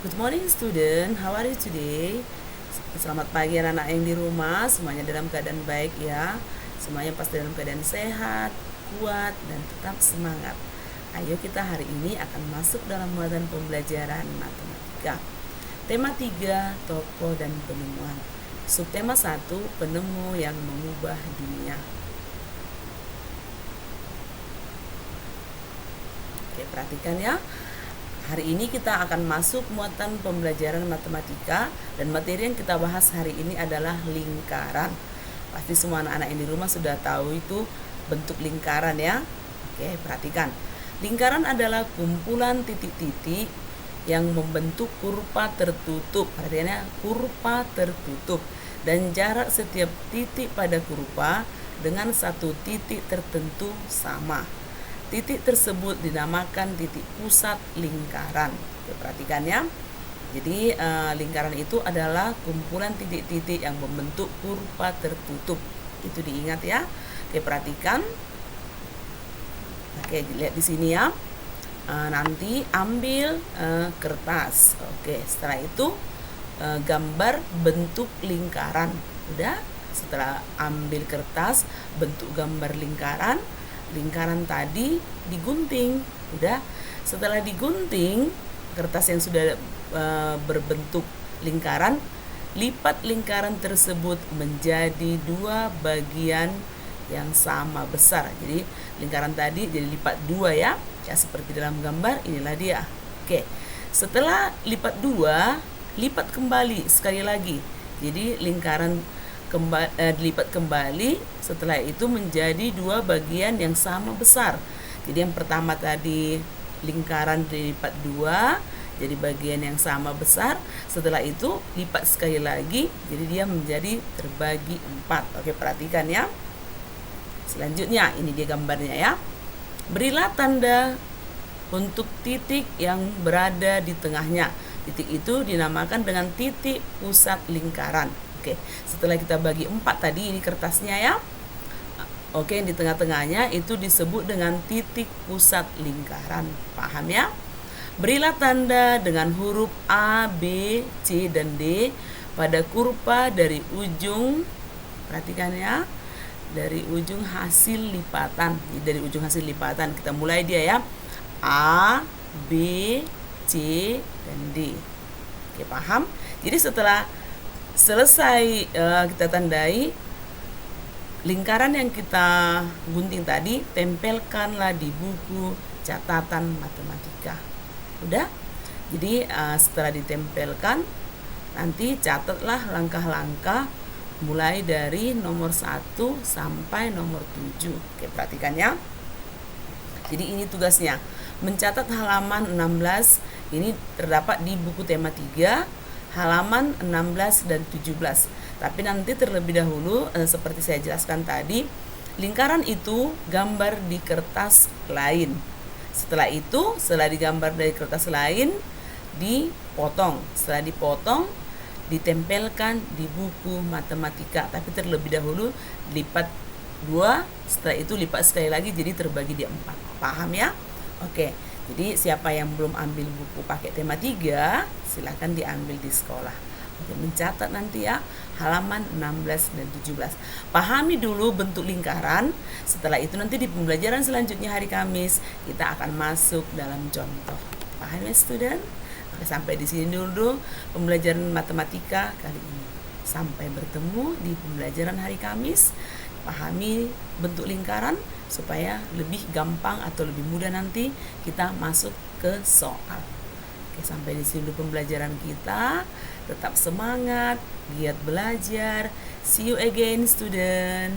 Good morning student, how are you today? Selamat pagi anak-anak yang di rumah, semuanya dalam keadaan baik ya. Semuanya pasti dalam keadaan sehat, kuat, dan tetap semangat. Ayo kita hari ini akan masuk dalam muatan pembelajaran matematika. Tema 3, tokoh dan penemuan. Subtema 1, penemu yang mengubah dunia. Oke, perhatikan ya. Hari ini kita akan masuk muatan pembelajaran matematika dan materi yang kita bahas hari ini adalah lingkaran. Pasti semua anak-anak yang di rumah sudah tahu itu bentuk lingkaran ya. Oke, perhatikan. Lingkaran adalah kumpulan titik-titik yang membentuk kurva tertutup. Artinya kurva tertutup dan jarak setiap titik pada kurva dengan satu titik tertentu sama. Titik tersebut dinamakan titik pusat lingkaran. Oke, perhatikan ya. Jadi lingkaran itu adalah kumpulan titik-titik yang membentuk kurva tertutup. Itu diingat ya. Oke, perhatikan. Oke, lihat di sini ya. Nanti ambil kertas. Oke, setelah itu gambar bentuk lingkaran. Udah? Setelah ambil kertas, bentuk gambar lingkaran. Lingkaran tadi digunting, udah. Setelah digunting, kertas yang sudah berbentuk lingkaran, lipat lingkaran tersebut menjadi dua bagian yang sama besar. Jadi lingkaran tadi jadi lipat dua ya, seperti dalam gambar inilah dia. Oke, setelah lipat dua, lipat kembali sekali lagi. Jadi lingkaran dilipat kembali, setelah itu menjadi dua bagian yang sama besar. Jadi yang pertama tadi lingkaran dilipat dua jadi bagian yang sama besar, setelah itu lipat sekali lagi jadi dia menjadi terbagi 4. Oke, perhatikan ya. Selanjutnya ini dia gambarnya ya. Berilah tanda untuk titik yang berada di tengahnya. Titik itu dinamakan dengan titik pusat lingkaran. Oke, setelah kita bagi 4 tadi, ini kertasnya ya. Oke, yang di tengah-tengahnya itu disebut dengan titik pusat lingkaran. Paham ya? Berilah tanda dengan huruf A, B, C, dan D pada kurva dari ujung, perhatikan ya, dari ujung hasil lipatan. Dari ujung hasil lipatan kita mulai dia ya. A, B, C, dan D. Oke, paham? Jadi setelah selesai kita tandai lingkaran yang kita gunting tadi, tempelkanlah di buku catatan matematika. Udah? Jadi setelah ditempelkan, nanti catatlah langkah-langkah mulai dari nomor 1 sampai nomor 7. Oke, perhatikan ya. Jadi ini tugasnya. Mencatat halaman 16 ini terdapat di buku tema 3, halaman 16 dan 17. Tapi nanti terlebih dahulu seperti saya jelaskan tadi, lingkaran itu gambar di kertas lain. Setelah itu, setelah digambar dari kertas lain, dipotong. Setelah dipotong, ditempelkan di buku matematika. Tapi terlebih dahulu lipat 2, setelah itu lipat sekali lagi jadi terbagi di 4. Paham ya? Oke. Jadi siapa yang belum ambil buku pakai tema 3, silakan diambil di sekolah. Oke, mencatat nanti ya halaman 16 dan 17. Pahami dulu bentuk lingkaran. Setelah itu nanti di pembelajaran selanjutnya hari Kamis kita akan masuk dalam contoh. Paham ya student? Oke, sampai di sini dulu pembelajaran matematika kali ini. Sampai bertemu di pembelajaran hari Kamis. Pahami bentuk lingkaran supaya lebih gampang atau lebih mudah nanti kita masuk ke soal. Oke, sampai di sini pembelajaran kita. Tetap semangat, giat belajar. See you again student.